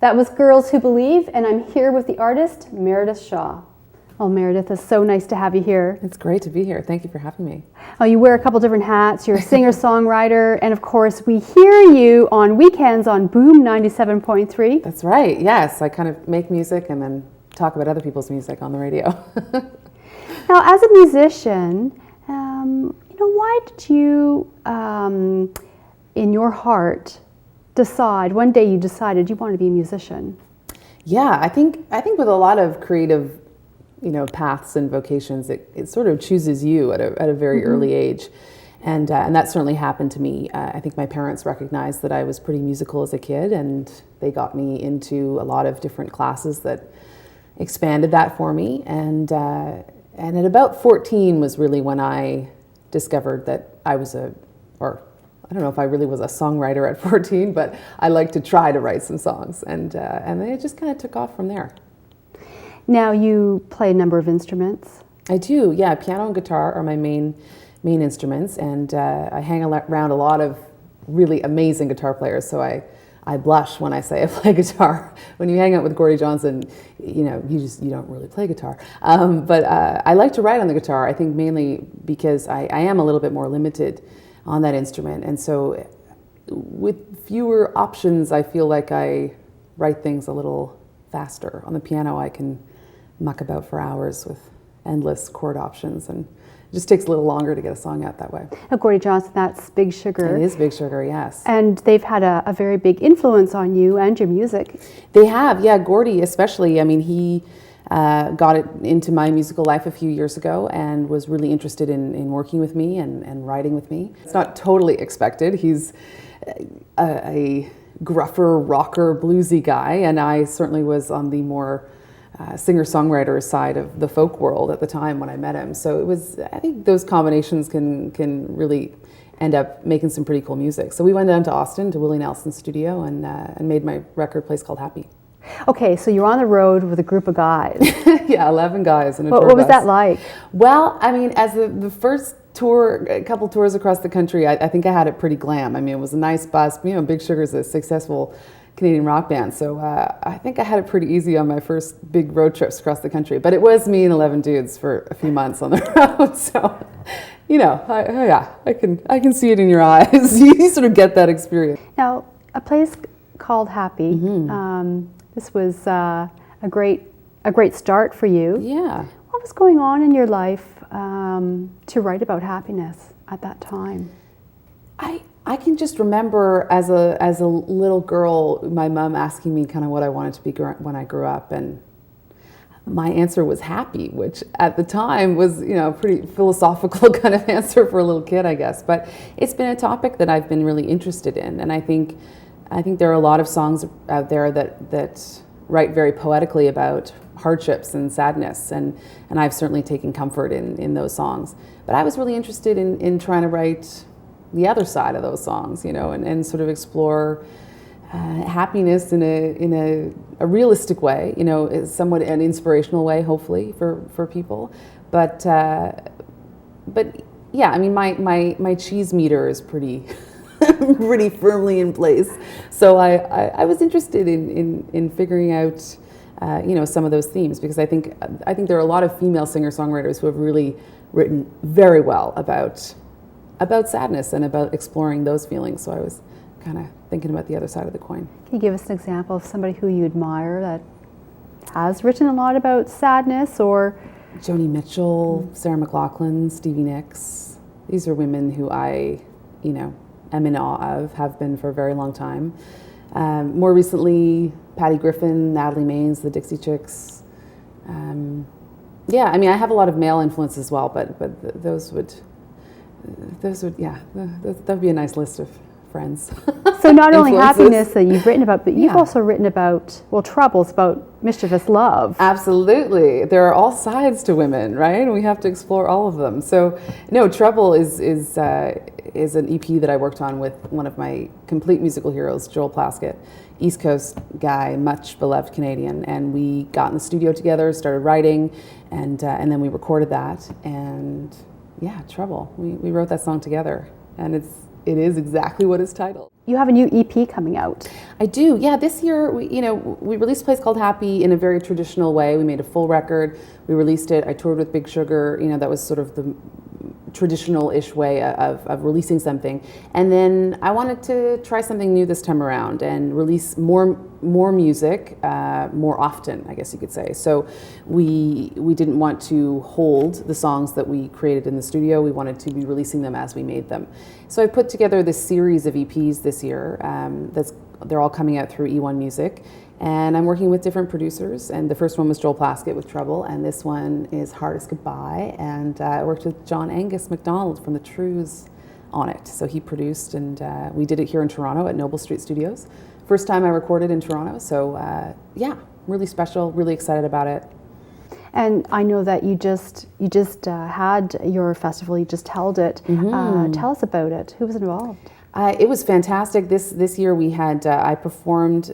That was Girls Who Believe, and I'm here with the artist, Meredith Shaw. Oh, Meredith, it's so nice to have you here. It's great to be here. Thank you for having me. Oh, you wear a couple different hats. You're a singer-songwriter, and of course, we hear you on weekends on Boom 97.3. That's right, yes. I kind of make music and then talk about other people's music on the radio. Now, as a musician, why did you, in your heart, one day you decided you wanted to be a musician? Yeah, I think with a lot of creative, paths and vocations, it sort of chooses you at a very early age, and that certainly happened to me. I think my parents recognized that I was pretty musical as a kid, and they got me into a lot of different classes that expanded that for me. And at about 14 was really when I discovered that I was I don't know if I really was a songwriter at 14, but I liked to try to write some songs, and then it just kind of took off from there. Now you play a number of instruments. I do, yeah. Piano and guitar are my main instruments, and I hang around a lot of really amazing guitar players, so I blush when I say I play guitar. When you hang out with Gordy Johnson, you don't really play guitar. But I like to write on the guitar, I think mainly because I am a little bit more limited on that instrument, and so with fewer options, I feel like I write things a little faster. On the piano, I can muck about for hours with endless chord options, and it just takes a little longer to get a song out that way. Now, Gordy Johnson, that's Big Sugar. It is Big Sugar, yes. And they've had a very big influence on you and your music. They have, yeah. Gordy especially. I mean, he got it into my musical life a few years ago and was really interested in working with me and writing with me. It's not totally expected. He's a gruffer, rocker, bluesy guy, and I certainly was on the more singer-songwriter side of the folk world at the time when I met him. So I think those combinations can really end up making some pretty cool music. So we went down to Austin to Willie Nelson's studio and made my record place called Happy. Okay, so you're on the road with a group of guys. Yeah, 11 guys in a tour bus. What was that like? Well, I mean, as the first tour, a couple tours across the country, I think I had it pretty glam. I mean, it was a nice bus. Big Sugar's a successful Canadian rock band, so I think I had it pretty easy on my first big road trips across the country. But it was me and 11 dudes for a few months on the road, so I can see it in your eyes. You sort of get that experience. Now, a place called Happy. This was a great start for you. Yeah. What was going on in your life to write about happiness at that time? I can just remember as a little girl, my mom asking me kind of what I wanted to be when I grew up, and my answer was happy, which at the time was a pretty philosophical kind of answer for a little kid, I guess. But it's been a topic that I've been really interested in, and I think there are a lot of songs out there that write very poetically about hardships and sadness, and I've certainly taken comfort in those songs. But I was really interested in trying to write the other side of those songs, and sort of explore happiness in a realistic way, somewhat an inspirational way, hopefully for people. But yeah, I mean, my cheese meter is pretty firmly in place. So I was interested in figuring out some of those themes, because I think there are a lot of female singer-songwriters who have really written very well about sadness and about exploring those feelings. So I was kind of thinking about the other side of the coin. Can you give us an example of somebody who you admire that has written a lot about sadness? Or Joni Mitchell, Sarah McLachlan, Stevie Nicks. These are women who I am in awe of, have been for a very long time. More recently, Patty Griffin, Natalie Maines, the Dixie Chicks. Yeah, I mean, I have a lot of male influence as well, but those would that'd be a nice list of friends. So not only happiness that you've written about, but you've also written about, troubles, about mischievous love. Absolutely. There are all sides to women, right? And we have to explore all of them. So, no, Trouble is an EP that I worked on with one of my complete musical heroes, Joel Plaskett, East Coast guy, much beloved Canadian. And we got in the studio together, started writing, and then we recorded that. And yeah, Trouble. We wrote that song together, and it is exactly what it's titled. you have a new EP coming out. I do, yeah. This year, we released a place called Happy in a very traditional way. We made a full record. We released it. I toured with Big Sugar. That was sort of the traditional-ish way of releasing something. And then I wanted to try something new this time around and release more music more often, I guess you could say. So we didn't want to hold the songs that we created in the studio. We wanted to be releasing them as we made them. So I put together this series of EPs this year. They're all coming out through E1 Music. And I'm working with different producers, and the first one was Joel Plaskett with Trouble, and this one is Hardest Goodbye, and I worked with John Angus MacDonald from the Trews on it. So he produced, and we did it here in Toronto at Noble Street Studios. First time I recorded in Toronto, so yeah, really special, really excited about it. And I know that you just had your festival, you just held it. Tell us about it. Who was involved? It was fantastic. This year we had, I performed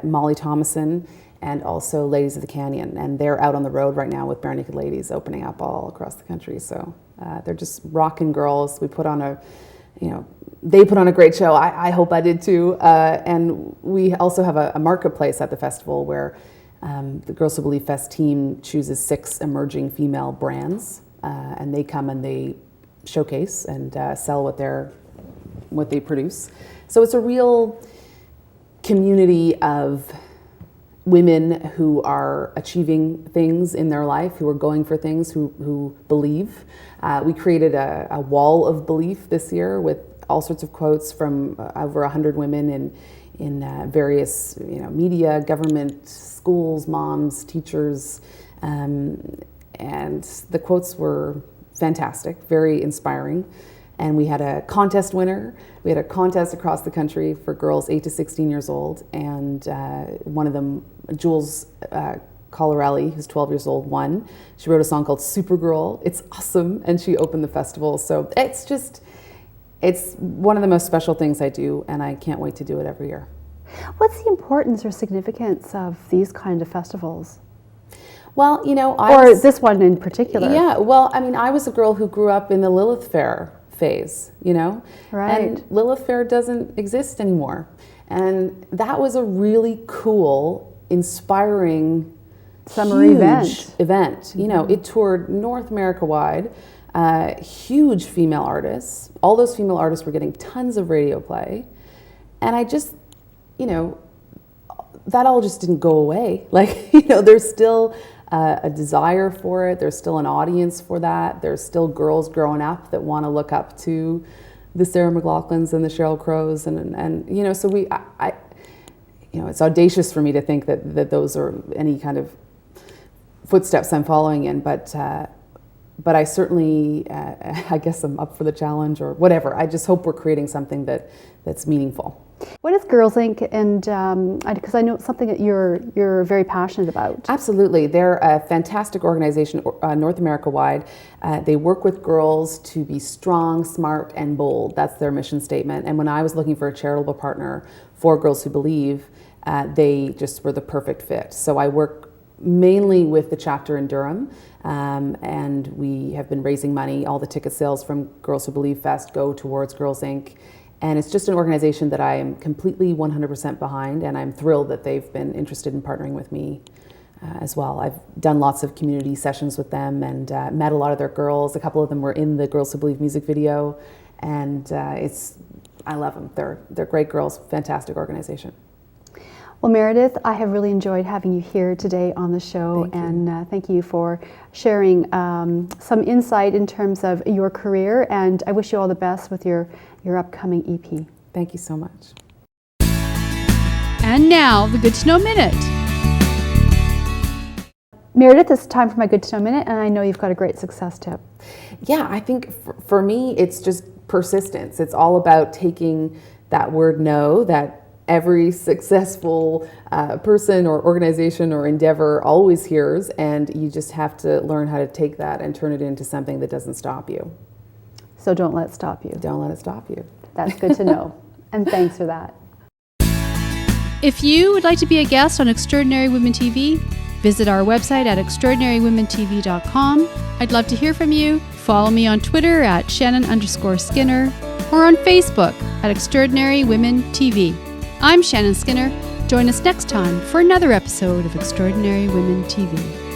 Molly Thomason and also Ladies of the Canyon, and they're out on the road right now with Bare Naked Ladies opening up all across the country. So they're just rocking girls. We put on they put on a great show. I hope I did too. And we also have a marketplace at the festival where the Girls Who Believe Fest team chooses 6 emerging female brands, and they come and they showcase and sell what they produce. So it's a real community of women who are achieving things in their life, who are going for things, who believe. We created a wall of belief this year with all sorts of quotes from over 100 women in various media, government, schools, moms, teachers, and the quotes were fantastic, very inspiring. And we had a contest winner. We had a contest across the country for girls 8 to 16 years old. And one of them, Jules Colorelli, who's 12 years old, won. She wrote a song called Supergirl. It's awesome. And she opened the festival. So it's one of the most special things I do. And I can't wait to do it every year. What's the importance or significance of these kind of festivals? Well, this one in particular. Yeah, well, I mean, I was a girl who grew up in the Lilith Fair phase, Right. And Lilith Fair doesn't exist anymore. And that was a really cool, inspiring, summer huge event. Mm-hmm. It toured North America wide, huge female artists. All those female artists were getting tons of radio play. And I just, that all just didn't go away. There's still a desire for it. There's still an audience for that. There's still girls growing up that want to look up to the Sarah McLachlans and the Sheryl Crows, and so it's audacious for me to think that those are any kind of footsteps I'm following in, but I certainly, I guess I'm up for the challenge or whatever. I just hope we're creating something that's meaningful. What is Girls Inc? And because I know it's something that you're very passionate about. Absolutely. They're a fantastic organization, North America wide. They work with girls to be strong, smart, and bold. That's their mission statement. And when I was looking for a charitable partner for Girls Who Believe, they just were the perfect fit. So I work mainly with the chapter in Durham, and we have been raising money. All the ticket sales from Girls Who Believe Fest go towards Girls Inc. And it's just an organization that I am completely 100% behind, and I'm thrilled that they've been interested in partnering with me as well. I've done lots of community sessions with them and met a lot of their girls. A couple of them were in the Girls Who Believe music video, and I love them. They're great girls, fantastic organization. Well, Meredith, I have really enjoyed having you here today on the show, and thank you for sharing some insight in terms of your career, and I wish you all the best with your upcoming EP. Thank you so much. And now, the Good to Know Minute. Meredith, it's time for my Good to Know Minute, and I know you've got a great success tip. Yeah, I think for me, it's just persistence. It's all about taking that word no, that every successful person or organization or endeavor always hears, and you just have to learn how to take that and turn it into something that doesn't stop you. So don't let it stop you. Don't let it stop you. That's good to know. And thanks for that. If you would like to be a guest on Extraordinary Women TV, visit our website at extraordinarywomentv.com. I'd love to hear from you. Follow me on Twitter at Shannon_Skinner. or on Facebook at Extraordinary Women TV. I'm Shannon Skinner. Join us next time for another episode of Extraordinary Women TV.